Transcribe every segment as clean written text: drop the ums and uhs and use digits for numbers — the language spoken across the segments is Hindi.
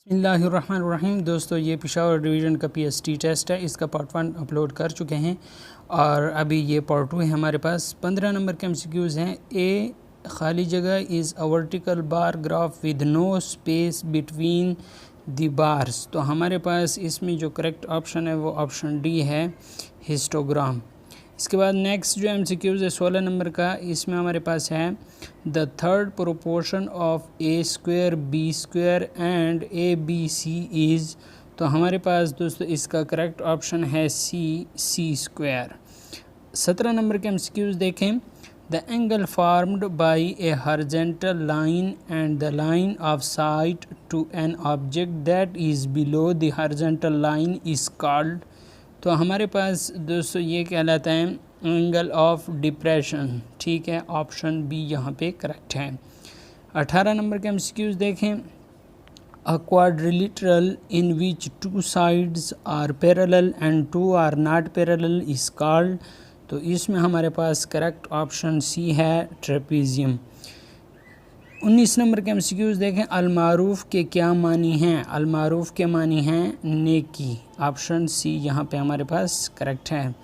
बिस्मिल्लाहिर्रहमानिर्रहीम। दोस्तों, ये पेशावर डिवीज़न का पीएसटी टेस्ट है। इसका पार्ट 1 अपलोड कर चुके हैं और अभी ये पार्ट 2 है। हमारे पास 15 नंबर के एमसीक्यूज़ हैं। ए खाली जगह is a vertical bar graph with no space between the bars. तो हमारे पास इसमें जो करेक्ट ऑप्शन है वो ऑप्शन डी है, हिस्टोग्राम। इसके बाद नेक्स्ट जो एमसीक्यूज़ है 16 नंबर का, इसमें हमारे पास है the third proportion of A square B square and A B C is. तो हमारे पास दोस्तों इसका करेक्ट ऑप्शन है सी स्क्वायर। 17 नंबर के एमसीक्यूज़ देखें। The angle formed by a horizontal line and the line of sight to an object that is below the horizontal line is called. तो हमारे पास दोस्तों ये कहलाता है एंगल ऑफ डिप्रेशन। ठीक है, ऑप्शन बी यहाँ पे करेक्ट है। 18 नंबर के एमसीक्यूज़ देखें। A quadrilateral in which two sides are parallel and two are not parallel is called. तो इसमें हमारे पास करेक्ट ऑप्शन सी है, ट्रेपीजियम। 19 नंबर के एमसीक्यूज़ देखें। अलमारूफ के क्या मानी हैं? अलमारूफ के मानी हैं नेकी। ऑप्शन सी यहाँ पे हमारे पास करेक्ट है।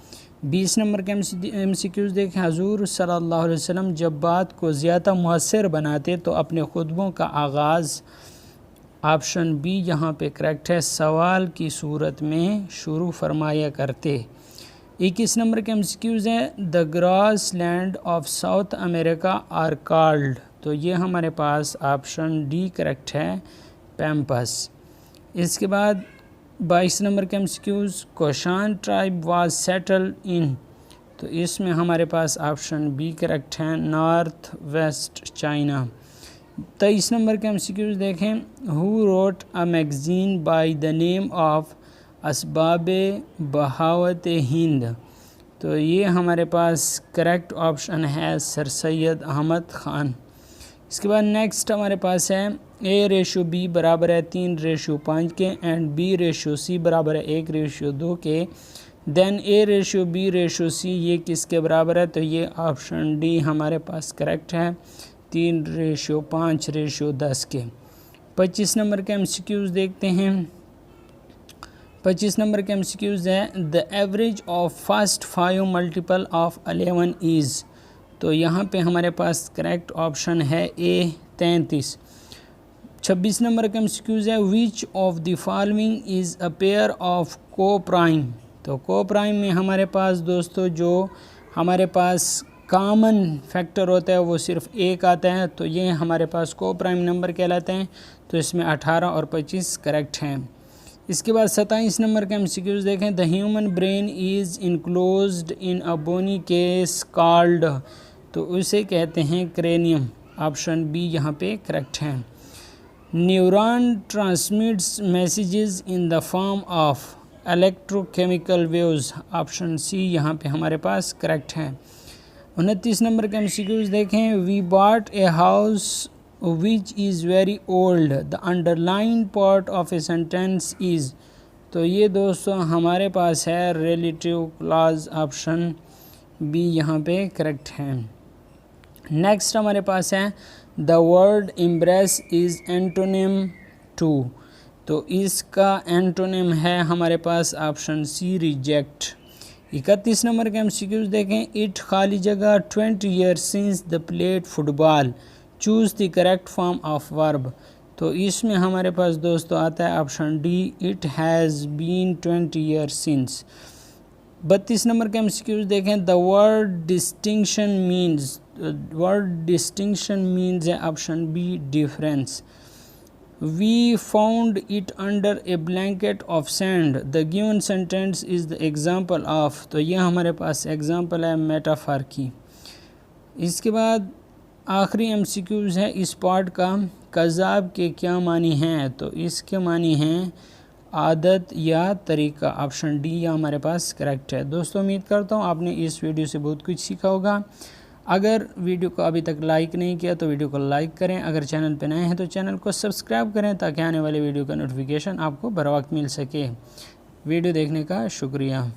20 नंबर के एमसीक्यूज़ देखें। हजूर सल्लल्लाहु अलैहि वसल्लम जब बात को ज़्यादा मुअस्सर बनाते तो अपने खुतबों का आगाज़, ऑप्शन बी यहाँ पे करेक्ट है, सवाल की सूरत में शुरू फरमाया करते। 21 नंबर के एमसीक्यूज़ हैं। The grassland of South America are called. तो ये हमारे पास ऑप्शन डी करेक्ट है, पैम्पस। इसके बाद 22 नंबर के एमसीक्यूज़। कोशान ट्राइब वाज सेटल्ड इन। तो इसमें हमारे पास ऑप्शन बी करेक्ट है, नॉर्थ वेस्ट चाइना। 23 नंबर के एमसीक्यूज़ देखें। Who wrote a magazine by the name of Asbabe Bahawat Hind. तो ये हमारे पास करेक्ट ऑप्शन है, सर सैयद अहमद ख़ान। इसके बाद नेक्स्ट हमारे पास है A/B बराबर है 3/5 के एंड B/C बराबर है 1/2 के। देन A/B/C ये किसके बराबर है? तो ये ऑप्शन डी हमारे पास करेक्ट है, 3/5/10 के। 25 नंबर के एमसीक्यूज़ देखते हैं। 25 नंबर के एमसीक्यूज़ है। The average of first 5 multiple of 11 is. तो यहाँ पे हमारे पास करेक्ट ऑप्शन है ए, 33। 26 नंबर का एमसीक्यूज़ है। Which of the following is a pair of को प्राइम। तो को प्राइम में हमारे पास दोस्तों जो हमारे पास कॉमन फैक्टर होता है वो सिर्फ एक आता है, तो ये हमारे पास को प्राइम नंबर कहलाते हैं। तो इसमें 18 और 25 करेक्ट हैं। इसके बाद 27 नंबर का एमसीक्यूज़ देखें। The human brain is enclosed in a bony case called. तो उसे कहते हैं क्रेनियम। ऑप्शन बी यहाँ पे करेक्ट है। Neuron transmits messages in the form of electrochemical waves. Option C यहाँ पे हमारे पास करेक्ट है। 29 नंबर का एमसीक्यूज़ देखें। We bought a house which is very old. The underline part of a sentence is. तो ये दोस्तों हमारे पास है रिलेटिव क्लॉज। ऑप्शन बी यहाँ पे करेक्ट है। नेक्स्ट हमारे पास है the word embrace is antonym to. तो इसका एंटोनिम है हमारे पास ऑप्शन सी, रिजेक्ट। 31 नंबर के एमसीक्यूज़ देखें। इट खाली जगह 20 years since the played football, choose the correct form of verb. तो इसमें हमारे पास दोस्तों आता है option D, it has been 20 years since. 32 number के एमसीक्यूज़ देखें। The word distinction means. Word distinction means है option B, difference. We found it under a blanket of sand. The given sentence is the example of. तो यह हमारे पास एग्जाम्पल है मेटाफर की। इसके बाद आखिरी एमसीक्यूज़ है इस पार्ट का। कज़ाब के क्या मानी हैं? तो इसके मानी हैं आदत या तरीका। ऑप्शन डी या हमारे पास करेक्ट है। दोस्तों, उम्मीद करता हूँ आपने इस वीडियो से बहुत कुछ सीखा होगा। अगर वीडियो को अभी तक लाइक नहीं किया तो वीडियो को लाइक करें। अगर चैनल पर नए हैं तो चैनल को सब्सक्राइब करें ताकि आने वाले वीडियो का नोटिफिकेशन आपको बर वक्त मिल सके। वीडियो देखने का शुक्रिया।